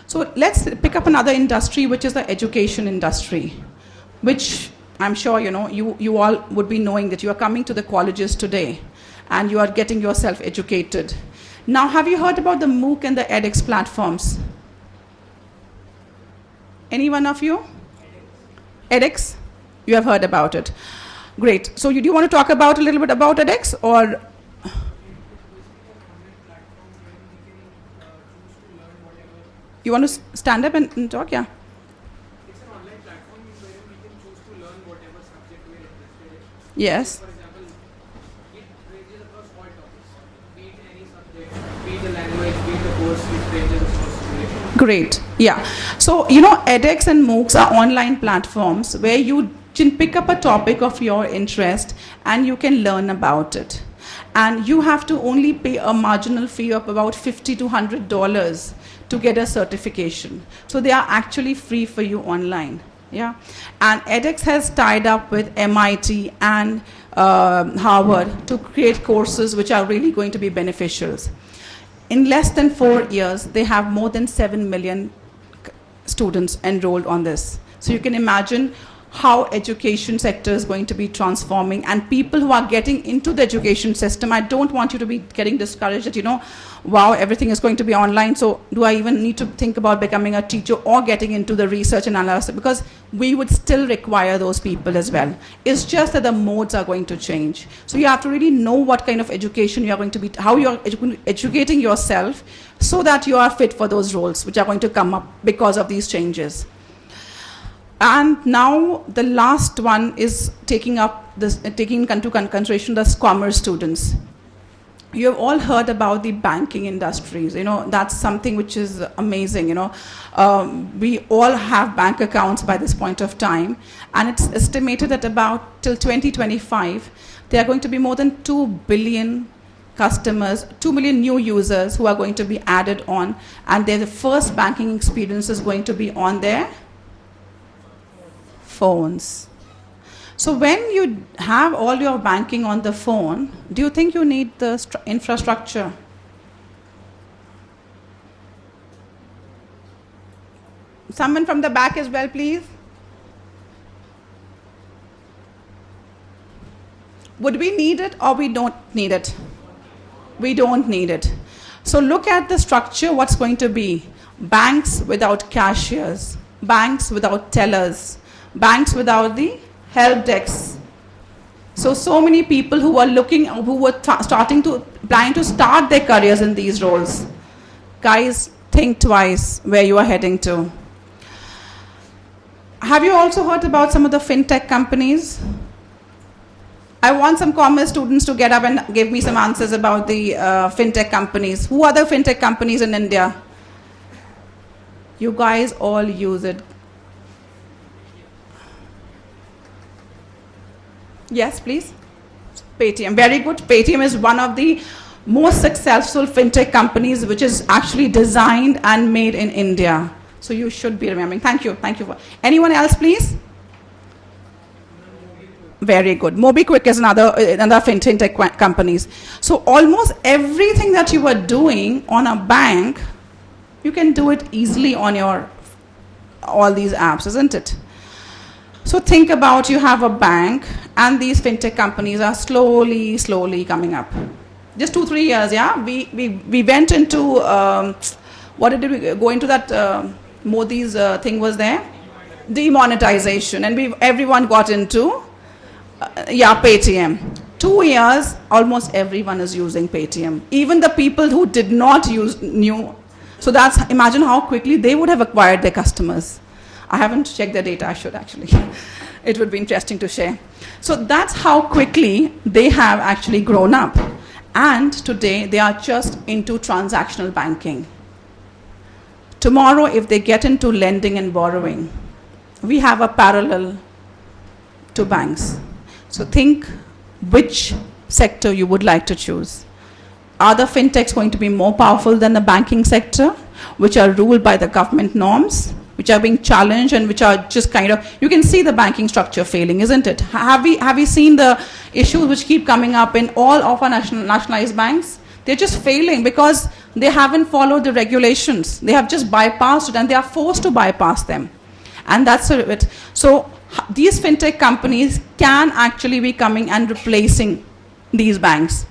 So let's pick up another industry, which is the education industry, which I'm sure you all would be knowing that you are coming to the colleges today and you are getting yourself educated. Now, have you heard about the MOOC and the edX platforms? Any one of you? edX? You have heard about it. Great. So do you want to talk about a little bit about edX, or? You want to stand up and talk? Yeah. It's an online platform where we can choose to learn whatever subject we are interested in. Yes. For example, it ranges across all topics, be it any subject, be it the language, be it the course, it ranges across duration. Great. Yeah. So, edX and MOOCs are online platforms where you can pick up a topic of your interest and you can learn about it. And you have to only pay a marginal fee of about $50 to $100 to get a certification. So they are actually free for you online. Yeah. And edX has tied up with MIT and Harvard to create courses which are really going to be beneficial. In less than 4 years, they have more than 7 million students enrolled on this. So you can imagine how education sector is going to be transforming, and people who are getting into the education system, I don't want you to be getting discouraged that, wow, everything is going to be online, so do I even need to think about becoming a teacher or getting into the research and analysis? Because we would still require those people as well. It's just that the modes are going to change. So you have to really know what kind of education you are going to be, how you are educating yourself so that you are fit for those roles which are going to come up because of these changes. And now the last one is taking into consideration the commerce students. You have all heard about the banking industries. That's something which is amazing. We all have bank accounts by this point of time, and it's estimated that about till 2025, there are going to be more than 2 billion customers, 2 million new users who are going to be added on, and the first banking experience is going to be on their phones. So when you have all your banking on the phone, do you think you need the infrastructure? Someone from the back as well, please. Would we need it or we don't need it? We don't need it. So look at the structure, what's going to be. Banks without cashiers, banks without tellers, banks without the help desks. So many people who were planning to start their careers in these roles. Guys, think twice where you are heading to. Have you also heard about some of the fintech companies? I want some commerce students to get up and give me some answers about the fintech companies. Who are the fintech companies in India? You guys all use it. Yes, please. Paytm. Very good. Paytm is one of the most successful fintech companies which is actually designed and made in India. So you should be remembering. Thank you. Thank you. Anyone else, please? Very good. MobiKwik is another fintech companies. So almost everything that you are doing on a bank, you can do it easily on all these apps, isn't it? So think about, you have a bank and these fintech companies are slowly coming up. Just 2-3 years, yeah? We went into, what did we go into that, Modi's thing was there? Demonetization. And everyone got into, Paytm. 2 years, almost everyone is using Paytm. Even the people who did not use knew. So imagine how quickly they would have acquired their customers. I haven't checked the data, I should actually. It would be interesting to share. So that's how quickly they have actually grown up. And today they are just into transactional banking. Tomorrow, if they get into lending and borrowing, we have a parallel to banks. So think which sector you would like to choose. Are the fintechs going to be more powerful than the banking sector, which are ruled by the government norms, which are being challenged and which are just you can see the banking structure failing, isn't it? Have we seen the issues which keep coming up in all of our nationalized banks? They're just failing because they haven't followed the regulations. They have just bypassed it, and they are forced to bypass them. And that's it. So these fintech companies can actually be coming and replacing these banks.